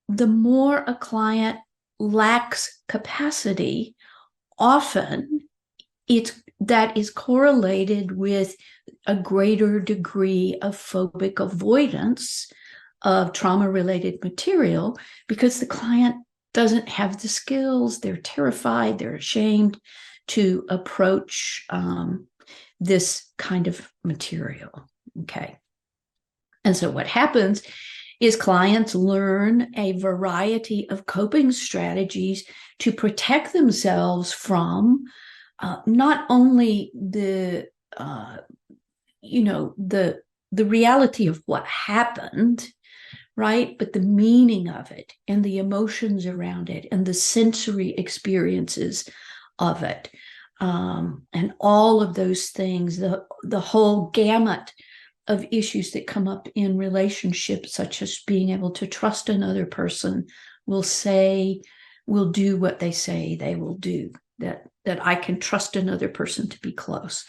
the more a client lacks capacity, often that is correlated with a greater degree of phobic avoidance of trauma-related material, because the client doesn't have the skills, they're terrified, they're ashamed to approach this kind of material. Okay. And so what happens is clients learn a variety of coping strategies to protect themselves from not only the reality of what happened, right, but the meaning of it and the emotions around it and the sensory experiences of it, and all of those things, the whole gamut of issues that come up in relationships, such as being able to trust another person, will do what they say they will do, that I can trust another person to be close.